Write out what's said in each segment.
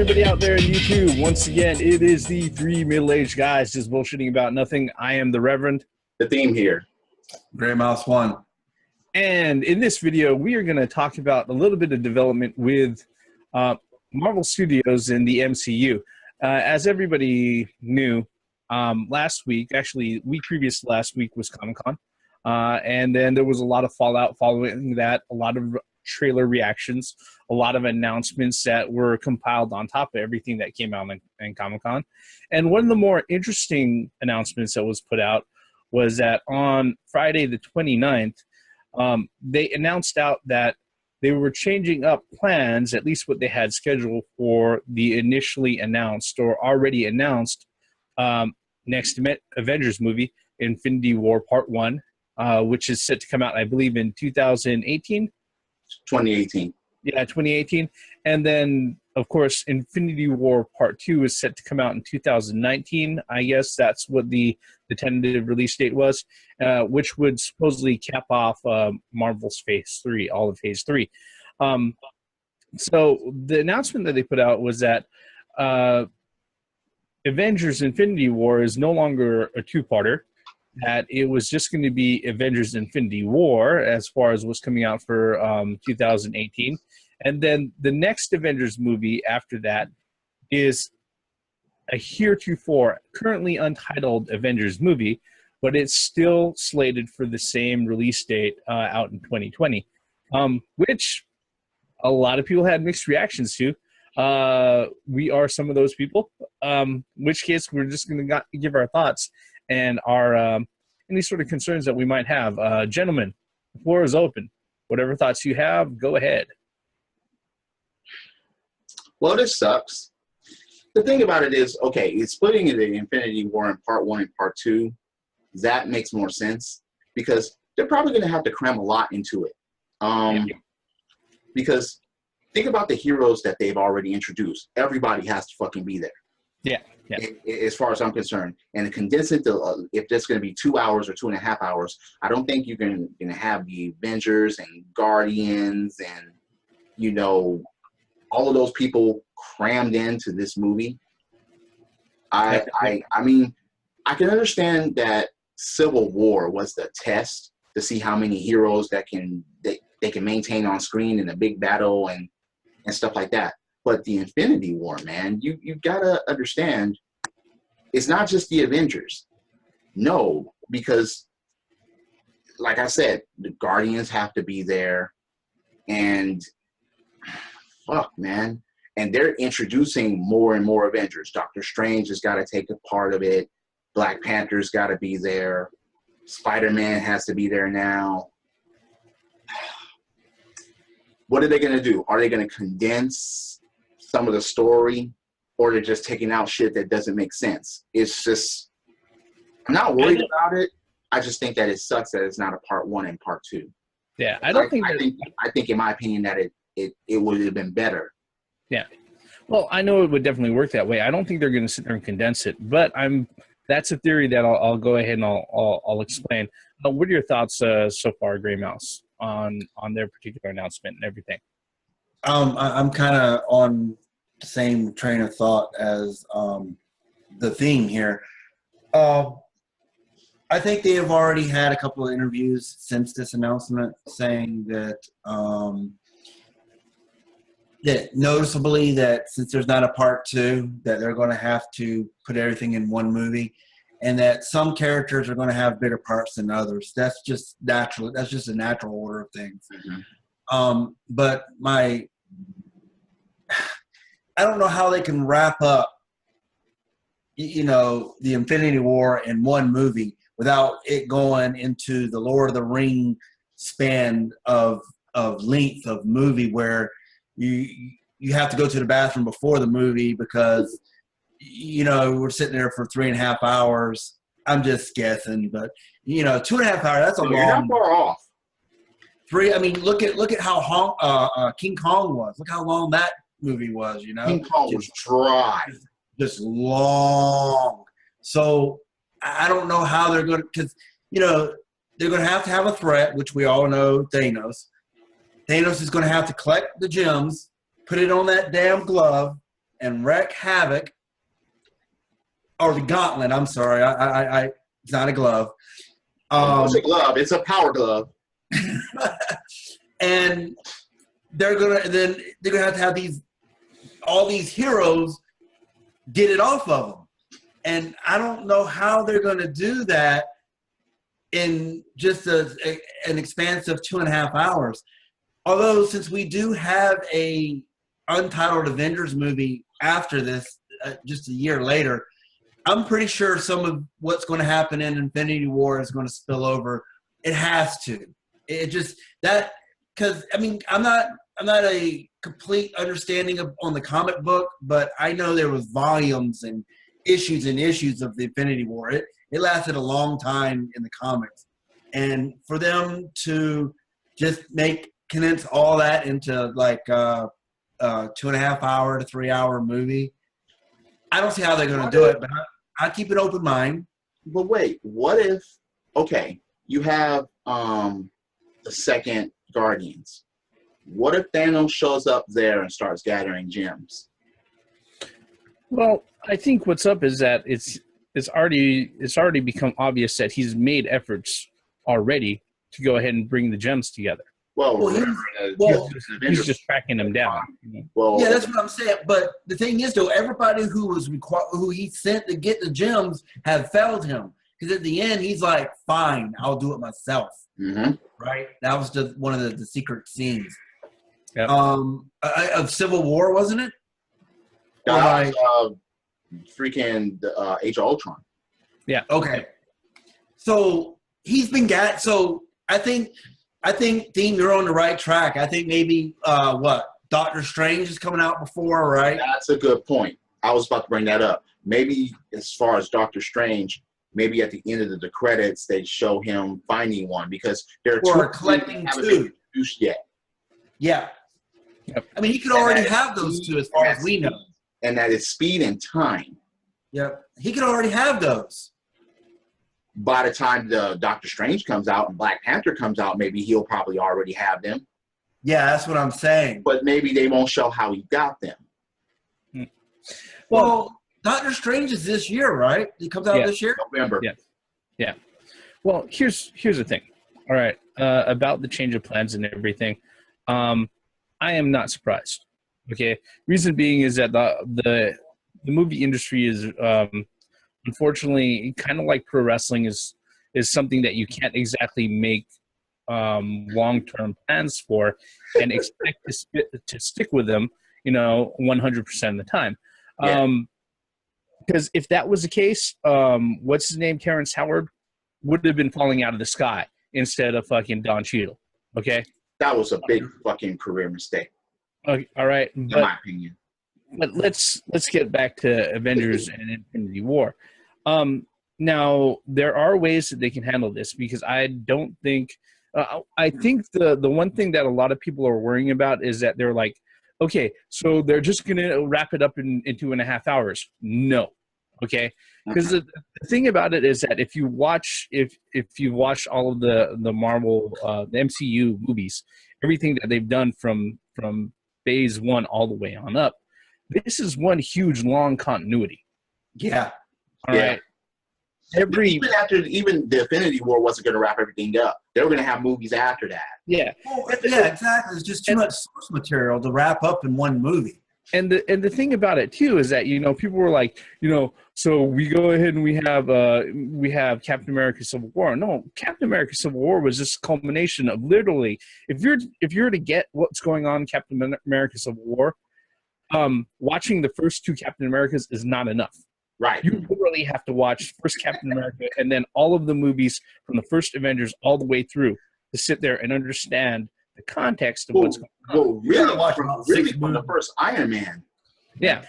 everybody out there in YouTube. Once again, it is the three middle-aged guys just bullshitting about nothing. I am the Reverend. The theme here. Gray Mouse 1. And in this video, we are going to talk about a little bit of development with Marvel Studios in the MCU. As everybody knew, last week, actually, week previous to last week was Comic-Con. And then there was a lot of fallout following that, a lot of trailer reactions, a lot of announcements that were compiled on top of everything that came out in Comic-Con. And one of the more interesting announcements that was put out was that on Friday the 29th, they announced out that they were changing up plans, at least what they had scheduled for the initially announced or already announced next Avengers movie, Infinity War Part 1, which is set to come out, I believe, in 2018. 2018. Yeah, 2018. And then, of course, Infinity War Part 2 is set to come out in 2019. I guess that's what the tentative release date was, which would supposedly cap off Marvel's Phase 3, all of Phase 3. So the announcement that they put out was that Avengers Infinity War is no longer a two-parter, that it was just going to be Avengers Infinity War as far as what's coming out for 2018. And then the next Avengers movie after that is a heretofore, currently untitled Avengers movie, but it's still slated for the same release date out in 2020, which a lot of people had mixed reactions to. We are some of those people, in which case we're just going to give our thoughts and our any sort of concerns that we might have. Gentlemen, the floor is open. Whatever thoughts you have, go ahead. Well, this sucks. The thing about it is, okay, it's splitting into Infinity War in Part 1 and Part 2. That makes more sense because they're probably going to have to cram a lot into it. Because think about the heroes that they've already introduced. Everybody has to fucking be there. Yeah. As far as I'm concerned, and to condense it to if that's going to be 2 hours or 2.5 hours, I don't think you're going to have the Avengers and Guardians and all of those people crammed into this movie. I mean, I can understand that Civil War was the test to see how many heroes that they can maintain on screen in a big battle and stuff like that. But the Infinity War, man, you gotta understand, it's not just the Avengers. No, because, like I said, the Guardians have to be there, and fuck, man, and they're introducing more and more Avengers. Doctor Strange has got to take a part of it. Black Panther's got to be there. Spider-Man has to be there now. What are they gonna do? Are they gonna condense some of the story, or they're just taking out shit that doesn't make sense? It's just, I'm not worried about it. I just think that it sucks that it's not a Part 1 and Part 2. Yeah, I think in my opinion that it would have been better. Yeah. Well, I know it would definitely work that way. I don't think they're going to sit there and condense it, but that's a theory that I'll go ahead and I'll explain. What are your thoughts so far, Gray Mouse, on their particular announcement and everything? I'm kind of on the same train of thought as the theme here. I think they have already had a couple of interviews since this announcement saying that that noticeably that since there's not a Part 2, that they're going to have to put everything in one movie, and that some characters are going to have bigger parts than others. That's just natural. That's just a natural order of things. Mm-hmm. But I don't know how they can wrap up, the Infinity War in one movie without it going into the Lord of the Ring span of length of movie where you have to go to the bathroom before the movie because we're sitting there for 3.5 hours. I'm just guessing, but 2.5 hours, that's a long. You're not far off. I mean, look at how King Kong was. Look how long that movie was. King Kong was dry, just long. So I don't know how they're going to, because they're going to have a threat, which we all know, Thanos. Thanos is going to have to collect the gems, put it on that damn glove, and wreak havoc, or the gauntlet. I'm sorry, I it's not a glove. It's a glove. It's a power glove. And they're gonna have to have all these heroes get it off of them, and I don't know how they're gonna do that in just an expanse of 2.5 hours. Although, since we do have a untitled Avengers movie after this, just a year later, I'm pretty sure some of what's going to happen in Infinity War is going to spill over. It has to. It just that because I mean I'm not a complete understanding on the comic book, but I know there was volumes and issues of the Infinity War. It lasted a long time in the comics, and for them to just condense all that into like a 2.5 hour to 3 hour movie, I don't see how they're going to do it. But I keep an open mind. But wait, what if? Okay, you have the second Guardians. What if Thanos shows up there and starts gathering gems? Well, I think what's up is that it's already become obvious that he's made efforts already to go ahead and bring the gems together. He's just tracking them down. Well, yeah, that's what I'm saying. But the thing is, though, everybody who he sent to get the gems have failed him. Because at the end, he's like, "Fine, I'll do it myself." Mm-hmm. Right? That was just one of the secret scenes. Yep. Of Civil War, wasn't it? Freaking Age of Ultron. Yeah. Okay. So he's been So I think, Dean, you're on the right track. I think maybe Doctor Strange is coming out before, right? That's a good point. I was about to bring that up. Maybe as far as Doctor Strange, maybe at the end of the credits they show him finding one because there are collecting two. Been introduced yet. Yeah. Yep. I mean, he could already have those two as far as we know. And that is speed and time. Yep. He could already have those. By the time the Doctor Strange comes out and Black Panther comes out, maybe he'll probably already have them. Yeah, that's what I'm saying. But maybe they won't show how he got them. Well, Doctor Strange is this year, right? He comes out this year? November. Yeah. Well, here's the thing. All right. About the change of plans and everything. I am not surprised. Okay. Reason being is that the movie industry is unfortunately kind of like pro wrestling is something that you can't exactly make long-term plans for and expect to stick with them, 100% of the time. Because if that was the case, what's his name, Terrence Howard, would have been falling out of the sky instead of fucking Don Cheadle. Okay? That was a big fucking career mistake. Okay, all right. In my opinion. But let's get back to Avengers and Infinity War. Now, there are ways that they can handle this because I don't think I think the one thing that a lot of people are worrying about is that they're like, okay, so they're just going to wrap it up in 2.5 hours. No. Okay? Because the thing about it is that if you watch all of the Marvel the MCU movies, everything that they've done from phase 1 all the way on up, this is one huge long continuity. Yeah. All right. Even the Infinity War wasn't going to wrap everything up. They were going to have movies after that. Yeah. Yeah, exactly. It's just too much source material to wrap up in one movie. And the thing about it too is that people were like, so we go ahead and we have Captain America Civil War. No, Captain America Civil War was just a culmination of literally if you're to get what's going on in Captain America Civil War, watching the first 2 Captain Americas is not enough. Right. You literally have to watch first Captain America and then all of the movies from the first Avengers all the way through to sit there and understand the context of what's going on. Well, really from the first Iron Man. Yeah.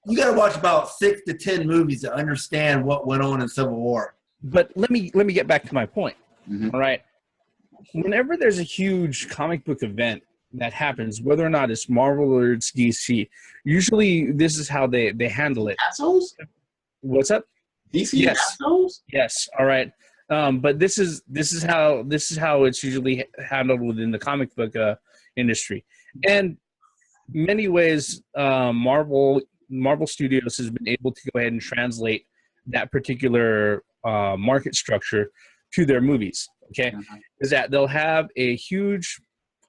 You got to watch about 6 to 10 movies to understand what went on in Civil War. But let me get back to my point. Mm-hmm. All right. Whenever there's a huge comic book event that happens, whether or not it's Marvel or it's DC, usually this is how they handle it. Assholes? What's up? DC yes. assholes? Yes. All right. But this is how it's usually handled within the comic book industry. And many ways, Marvel Marvel Studios has been able to go ahead and translate that particular market structure to their movies. Okay, is that they'll have a huge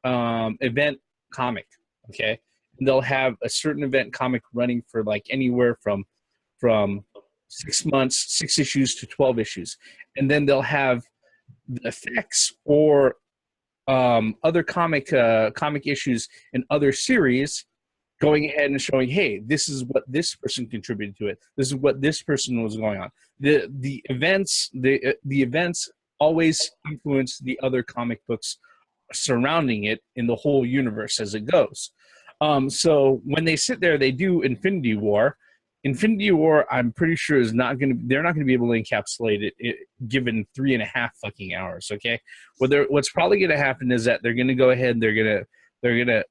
event comic. Okay, and they'll have a certain event comic running for like anywhere from 6 months, 6 issues to 12 issues, and then they'll have the effects or other comic issues in other series going ahead and showing, hey, this is what this person contributed to it. This is what this person was going on. The events always influence the other comic books surrounding it in the whole universe as it goes. So when they sit there, they do Infinity War. Infinity War, I'm pretty sure they're not going to be able to encapsulate it given 3.5 fucking hours. Okay, what's probably going to happen is that they're going to go ahead and they're going to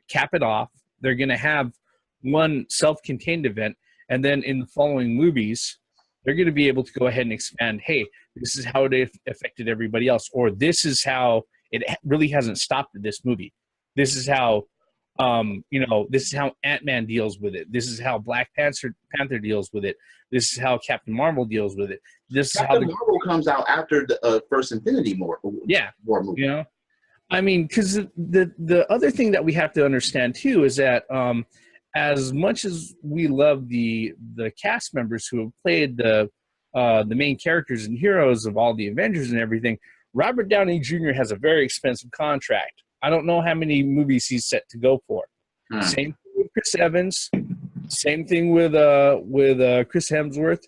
cap it off. They're going to have one self-contained event, and then in the following movies, they're going to be able to go ahead and expand. Hey, this is how it affected everybody else, or this is how it really hasn't stopped at this movie. This is how. This is how Ant-Man deals with it. This is how Black Panther deals with it. This is how Captain Marvel deals with it. This is how Marvel comes out after the first Infinity War movie. You know, I mean, because the other thing that we have to understand too is that as much as we love the cast members who have played the main characters and heroes of all the Avengers and everything, Robert Downey Jr. has a very expensive contract. I don't know how many movies he's set to go for. Same thing with Chris Evans. Same thing with Chris Hemsworth.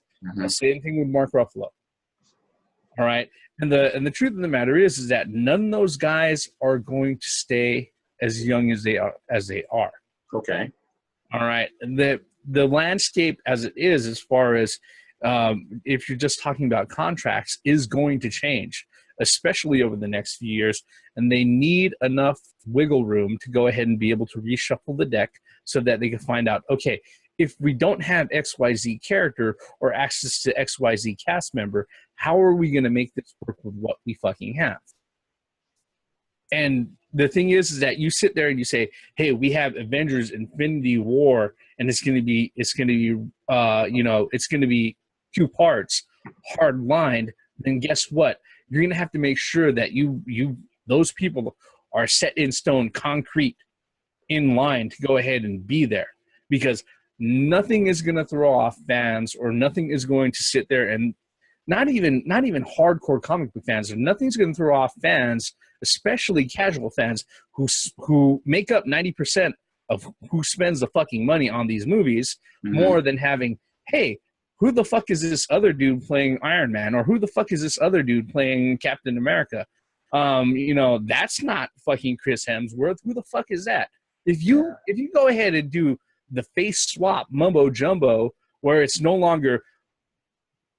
Same thing with Mark Ruffalo. All right, and the truth of the matter is that none of those guys are going to stay as young as they are. Okay. All right, and the landscape as it is, as far as if you're just talking about contracts, is going to change, especially over the next few years, and they need enough wiggle room to go ahead and be able to reshuffle the deck so that they can find out, okay, if we don't have XYZ character or access to XYZ cast member, how are we going to make this work with what we fucking have? And the thing is that you sit there and you say, hey, we have Avengers Infinity War, and it's going to be 2 parts, hard lined, then guess what? You're going to have to make sure that those people are set in stone, concrete, in line to go ahead and be there, because nothing is going to throw off fans, or nothing is going to sit there, and not even hardcore comic book fans, or nothing's going to throw off fans, especially casual fans who make up 90% of who spends the fucking money on these movies, more than having, hey, who the fuck is this other dude playing Iron Man? Or who the fuck is this other dude playing Captain America? That's not fucking Chris Hemsworth. Who the fuck is that? If you go ahead and do the face swap mumbo jumbo, where it's no longer,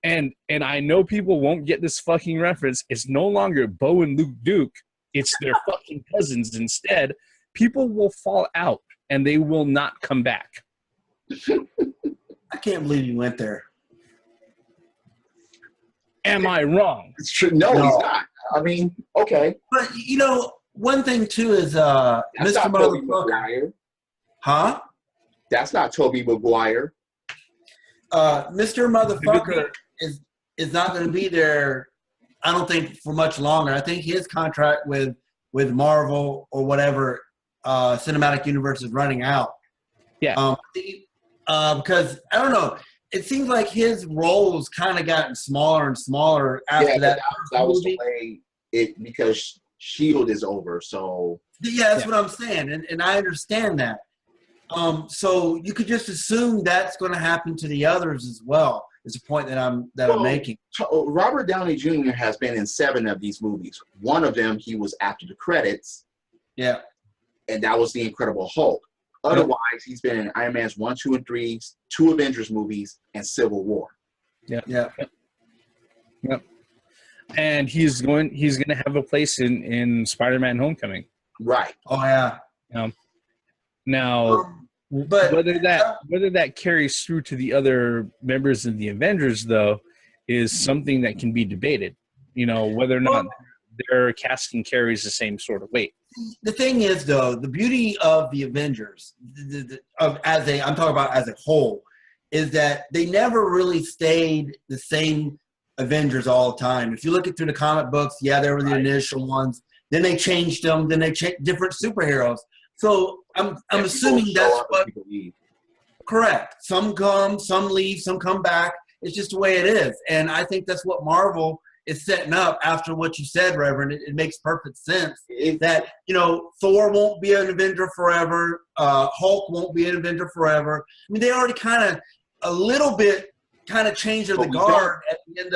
and I know people won't get this fucking reference, it's no longer Bo and Luke Duke, it's their fucking cousins instead, people will fall out and they will not come back. I can't believe you went there. Am I wrong? It's true. No, he's not. I mean, okay. But, one thing, too, is Mr. Motherfucker. Huh? That's not Tobey Maguire. Mr. Motherfucker is not going to be there, I don't think, for much longer. I think his contract with Marvel or whatever cinematic universe is running out. Yeah. Because, I don't know, it seems like his roles kind of gotten smaller and smaller after that was the way because S.H.I.E.L.D. is over, so... Yeah, that's what I'm saying, and I understand that. So you could just assume that's going to happen to the others as well, is the point that I'm making. Robert Downey Jr. has been in 7 of these movies. One of them, he was after the credits. Yeah. And that was The Incredible Hulk. Otherwise, he's been in Iron Man's 1, 2, and 3, 2 Avengers movies, and Civil War. Yeah. And he's going to have a place in Spider-Man: Homecoming. Right. Oh yeah. Now, but whether that carries through to the other members of the Avengers, though, is something that can be debated. Whether or not their casting carries the same sort of weight. The thing is, though, the beauty of the Avengers, I'm talking about as a whole, is that they never really stayed the same Avengers all the time. If you look at through the comic books, yeah, they were the initial ones. Then they changed them. Then they changed different superheroes. So I'm assuming that's what. Correct. Some come, some leave, some come back. It's just the way it is, and I think that's what Marvel is setting up after what you said, Reverend. It makes perfect sense that, Thor won't be an Avenger forever. Hulk won't be an Avenger forever. I mean, they already kind of a little bit changed the guard at the end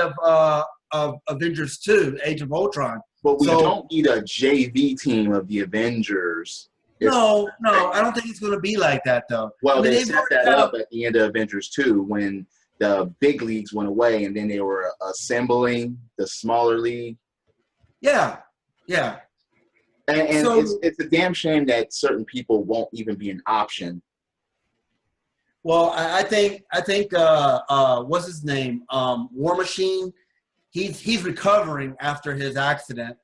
of Avengers 2, Age of Ultron. But we don't need a JV team of the Avengers. No, I don't think it's going to be like that, though. Well, they set that up at the end of Avengers 2 when the big leagues went away, and then they were assembling the smaller league. Yeah. And so, it's a damn shame that certain people won't even be an option. Well, I think what's his name? War Machine. He's recovering after his accident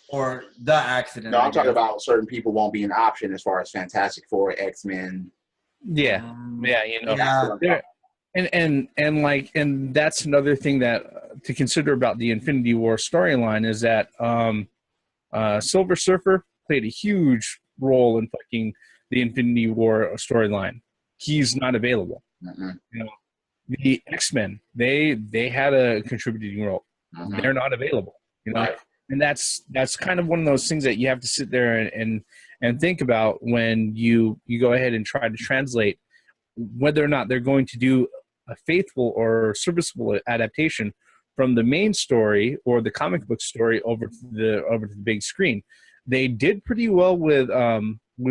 or the accident. No, I'm talking about certain people won't be an option as far as Fantastic Four, X-Men. Yeah. And that's another thing that to consider about the Infinity War storyline is that Silver Surfer played a huge role in fucking the Infinity War storyline. He's not available. The X-Men, they had a contributing role. They're not available. Right. And that's kind of one of those things that you have to sit there and think about when you go ahead and try to translate whether or not they're going to do a faithful or serviceable adaptation from the main story or the comic book story over to the big screen. They did pretty well with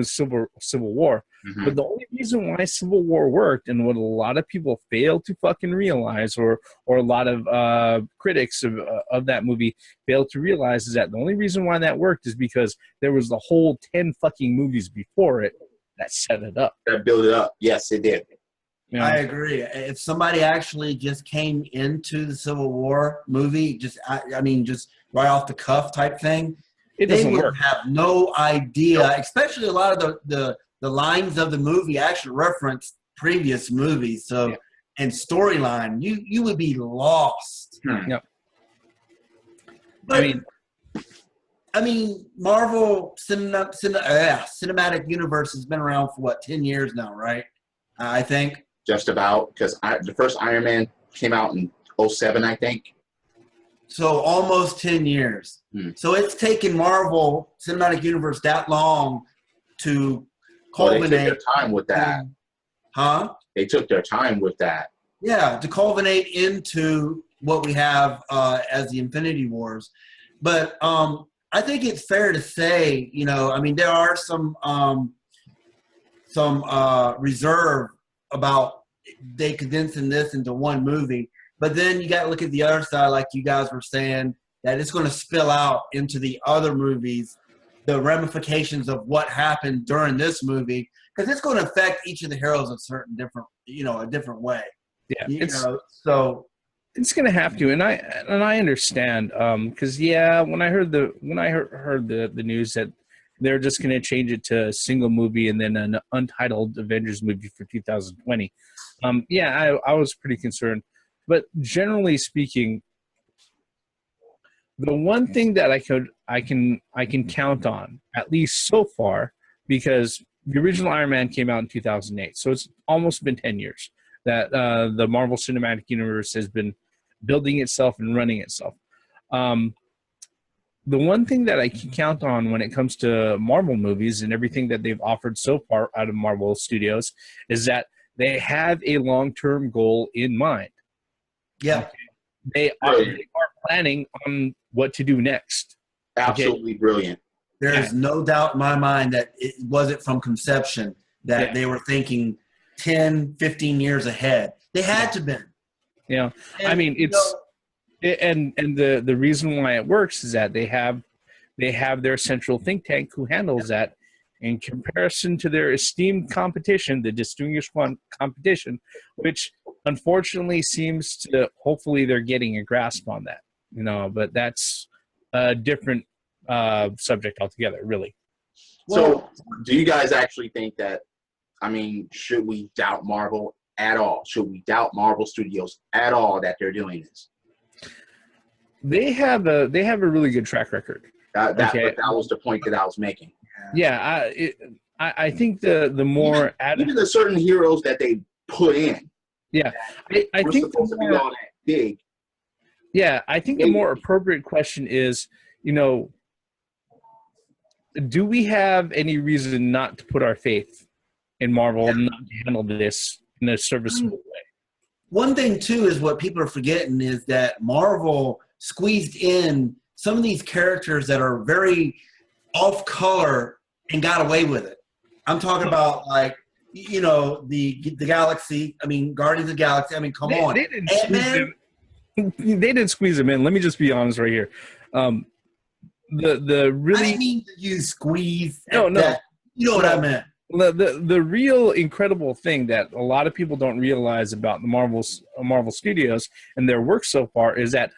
Civil War, but the only reason why Civil War worked, and what a lot of people fail to fucking realize, or a lot of critics of that movie fail to realize, is that the only reason why that worked is because there was the whole 10 fucking movies before it that set it up. That built it up. Yes, it did. I agree. If somebody actually just came into the Civil War movie, just right off the cuff type thing, they would have no idea, especially a lot of the lines of the movie actually reference previous movies. So, and storyline, you would be lost. Yep. But, I mean, Marvel Cinematic Universe has been around for 10 years now, right? I think. Just about, because the first Iron Man came out in 2007, I think. So almost 10 years. So it's taken Marvel Cinematic Universe that long to culminate. They took their time with that. They took their time with that. Yeah, to culminate into what we have as the Infinity Wars. But I think it's fair to say, there are some reserve about they condensing this into one movie. But then you got to look at the other side, like you guys were saying, that it's going to spill out into the other movies, the ramifications of what happened during this movie, because it's going to affect each of the heroes a different way. Yeah, so it's going to have to, and I understand, because when I heard the news that they're just going to change it to a single movie and then an untitled Avengers movie for 2020. I was pretty concerned. But generally speaking, the one thing that I can count on, at least so far, because the original Iron Man came out in 2008, so it's almost been 10 years that the Marvel Cinematic Universe has been building itself and running itself. The one thing that I can count on when it comes to Marvel movies and everything that they've offered so far out of Marvel Studios is that they have a long-term goal in mind. Yeah. They are planning on what to do next. Absolutely brilliant. There is no doubt in my mind that it wasn't from conception that they were thinking 10, 15 years ahead. They had to been. Yeah. And the reason why it works is that they have their central think tank who handles that in comparison to their esteemed competition, the distinguished one competition, which unfortunately seems to, hopefully they're getting a grasp on that, but that's a different subject altogether, really. So, do you guys actually think that? I mean, should we doubt Marvel at all? Should we doubt Marvel Studios at all that they're doing this? They have a really good track record. That was the point that I was making. Yeah, I think the more even the certain heroes that they put in. Yeah, I think supposed to be all that big. Yeah, I think the more appropriate question is, do we have any reason not to put our faith in Marvel and not to handle this in a serviceable way? One thing, too, is what people are forgetting is that Marvel squeezed in some of these characters that are very off-color and got away with it. I'm talking about, like, the Galaxy. I mean, Guardians of the Galaxy. I mean, come on. They didn't squeeze them in. Let me just be honest right here. The really. I didn't mean to use squeeze. No. You know what I meant. The real incredible thing that a lot of people don't realize about the Marvel Studios and their work so far is that,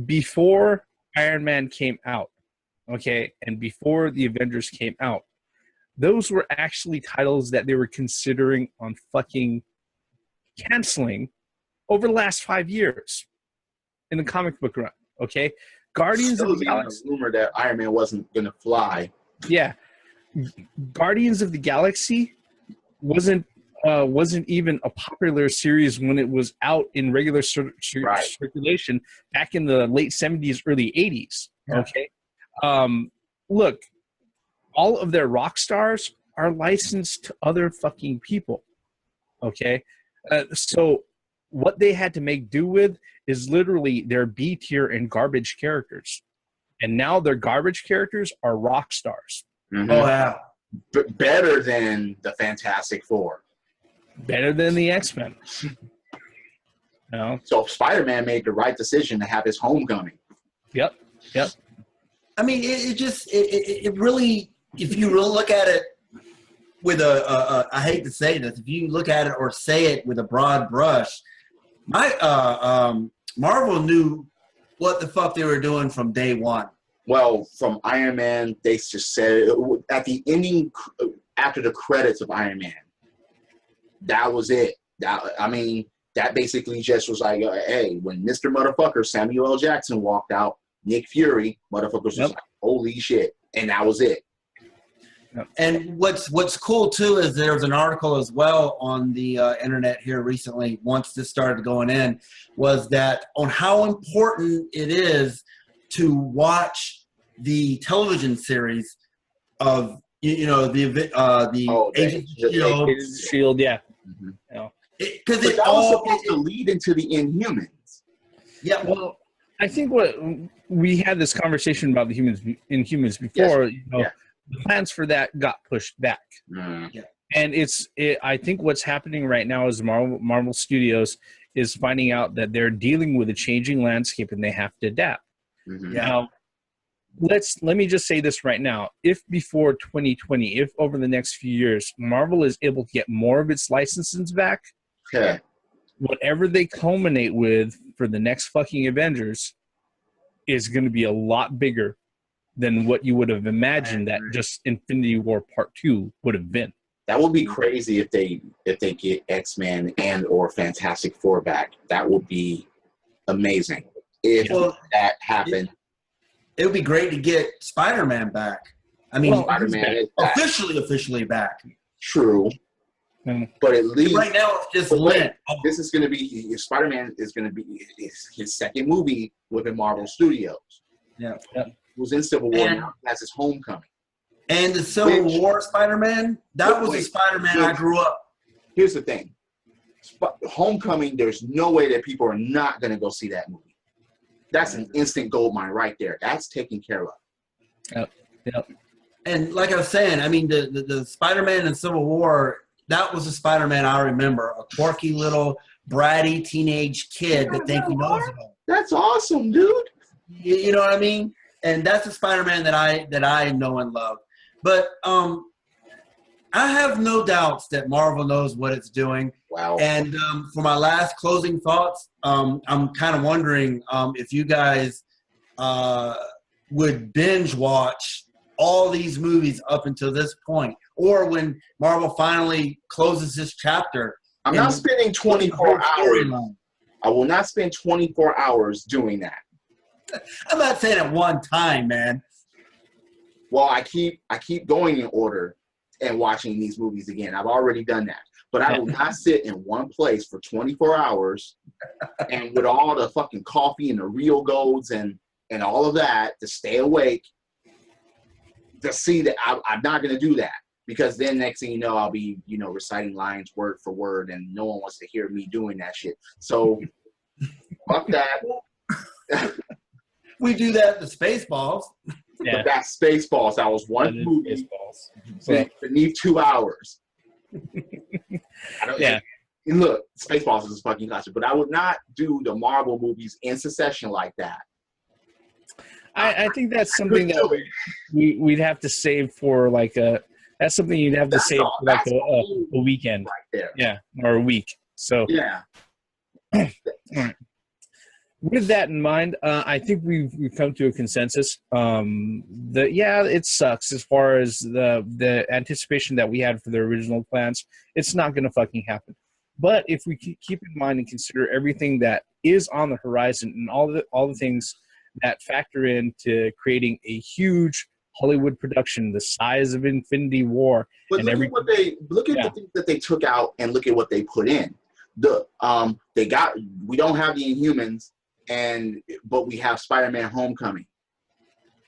before Iron Man came out, and before the Avengers came out, those were actually titles that they were considering on fucking canceling over the last 5 years in the comic book run. Guardians of the Galaxy. Rumor that Iron Man wasn't gonna fly. Yeah, Guardians of the Galaxy wasn't even a popular series when it was out in regular circulation back in the late 70s, early 80s. Look, all of their rock stars are licensed to other fucking people. So what they had to make do with is literally their B tier and garbage characters. And now their garbage characters are rock stars. Mm-hmm. Oh, wow. Better than the Fantastic Four. Better than the X-Men. So Spider-Man made the right decision to have his homecoming. Yep. I mean, it really, if you really look at it with I hate to say this, if you look at it or say it with a broad brush, Marvel knew what the fuck they were doing from day one. Well, from Iron Man, they just said at the ending, after the credits of Iron Man, that was it. That basically just was like, hey, when Mr. Motherfucker Samuel L. Jackson walked out, Nick Fury, motherfuckers was like, holy shit. And that was it. And what's cool, too, is there's an article as well on the internet here recently, once this started going in, was that on how important it is to watch the television Agents of, Shield, yeah. Mm-hmm. Because that was supposed to lead into the Inhumans. Yeah, well, I think what we had this conversation about the Inhumans before. Yes. The plans for that got pushed back. Yeah. And I think what's happening right now is Marvel Studios is finding out that they're dealing with a changing landscape and they have to adapt. Mm-hmm. Now, let me just say this right now. If before 2020, if over the next few years, Marvel is able to get more of its licenses back, whatever they culminate with for the next fucking Avengers is going to be a lot bigger than what you would have imagined that just Infinity War Part 2 would have been. That would be crazy if they get X-Men and or Fantastic Four back. That would be amazing if that happened. It would be great to get Spider-Man back. I mean, Spider-Man is officially back. True. But at least right now it's just lit. This is going to be Spider-Man is going to be his second movie within Marvel Studios. Yeah. He was in Civil War, now he has his homecoming. And the Civil War Spider-Man, that was the Spider-Man I grew up. Here's the thing. Homecoming, there's no way that people are not going to go see that movie. That's an instant gold mine right there. That's taken care of. Yep. And like I was saying, I mean, the Spider-Man in Civil War, that was the Spider-Man I remember. A quirky little bratty teenage kid that think he knows it all. That's awesome, dude. You know what I mean? And that's the Spider-Man that I know and love. But I have no doubts that Marvel knows what it's doing. Wow. And for my last closing thoughts, I'm kind of wondering if you guys would binge watch all these movies up until this point, or when Marvel finally closes this chapter. I'm not spending 24 hours. I will not spend 24 hours doing that. I'm not saying at one time, man. Well, I keep going in order and watching these movies again. I've already done that. But I will not sit in one place for 24 hours and with all the fucking coffee and the real golds and all of that to stay awake to see that I'm not going to do that. Because then next thing you know, I'll be, reciting lines word for word and no one wants to hear me doing that shit. So, fuck that. We do that with Spaceballs. Yeah. But that's Spaceballs. That was one movie beneath 2 hours. Yeah. And look, Spaceballs is a fucking classic, but I would not do the Marvel movies in succession like that. I think that's something that we'd have to save for that's something you'd have to save for a weekend. Right there. Yeah, or a week. So yeah. All right. With that in mind, I think we've come to a consensus. It sucks as far as the anticipation that we had for the original plans. It's not going to fucking happen. But if we keep in mind and consider everything that is on the horizon and all the things that factor into creating a huge Hollywood production the size of Infinity War, but look at the things that they took out and look at what they put in. We don't have the Inhumans. But we have Spider-Man Homecoming.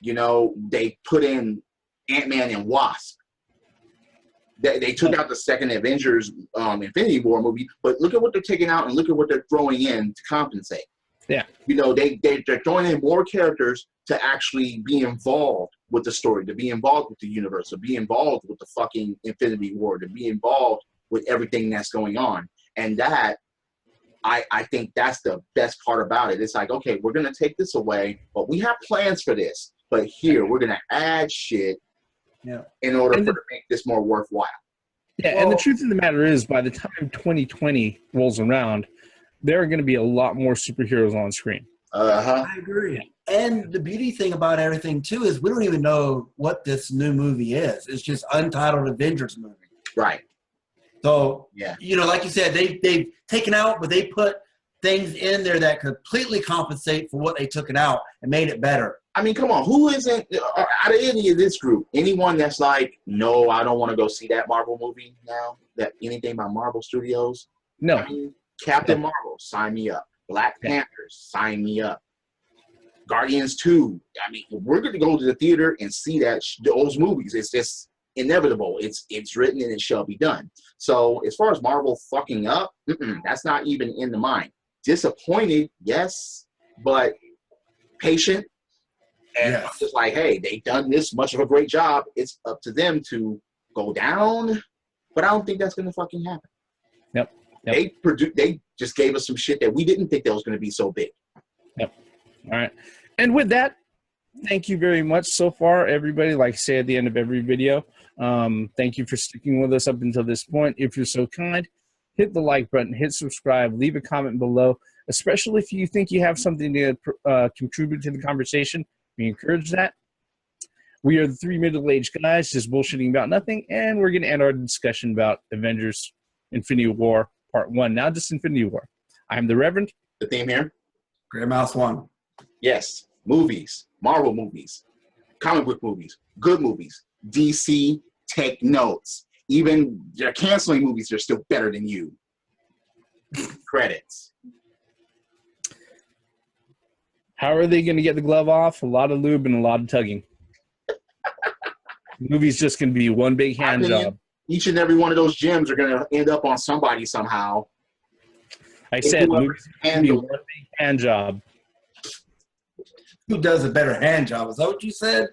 They put in Ant-Man and Wasp. They took out the second Avengers Infinity War movie, but look at what they're taking out and look at what they're throwing in to compensate. Yeah. They're throwing in more characters to actually be involved with the story, to be involved with the universe, to be involved with the fucking Infinity War, to be involved with everything that's going on. And that I think that's the best part about it. It's like, okay, we're going to take this away, but we have plans for this. But here, we're going to add shit in order to make this more worthwhile. Yeah, and the truth of the matter is, by the time 2020 rolls around, there are going to be a lot more superheroes on screen. I agree. And the beauty thing about everything, too, is we don't even know what this new movie is. It's just untitled Avengers movie. Right. So, like you said, they've taken out, but they put things in there that completely compensate for what they took it out and made it better. I mean, come on. Who isn't, out of any of this group, anyone that's like, no, I don't want to go see that Marvel movie now, that anything by Marvel Studios? No. I mean, Captain Marvel, sign me up. Black Panthers, sign me up. Guardians 2. I mean, we're going to go to the theater and see those movies. It's just inevitable. It's written and it shall be done. So as far as Marvel fucking up, that's not even in the mind. Disappointed, yes, but patient. And I'm just like, hey, they've done this much of a great job. It's up to them to go down. But I don't think that's going to fucking happen. Yep. They just gave us some shit that we didn't think that was going to be so big. Yep. All right. And with that, thank you very much so far, everybody. Like I say at the end of every video, thank you for sticking with us up until this point. If you're so kind, hit the like button, hit subscribe, leave a comment below, especially if you think you have something to contribute to the conversation. We encourage that. We are the three middle-aged guys just bullshitting about nothing, and we're going to end our discussion about Avengers Infinity War Part 1. Now just Infinity War. I'm the Reverend. The theme here. Gray Mouse 1. Yes. Movies. Marvel movies. Comic book movies. Good movies. DC, take notes. Even they're canceling movies, they're still better than you. Credits. How are they going to get the glove off? A lot of lube and a lot of tugging. The movie's just going to be one big hand job. Each and every one of those gems are going to end up on somebody somehow. I said, the movie's going to be one big hand job. Who does a better hand job? Is that what you said?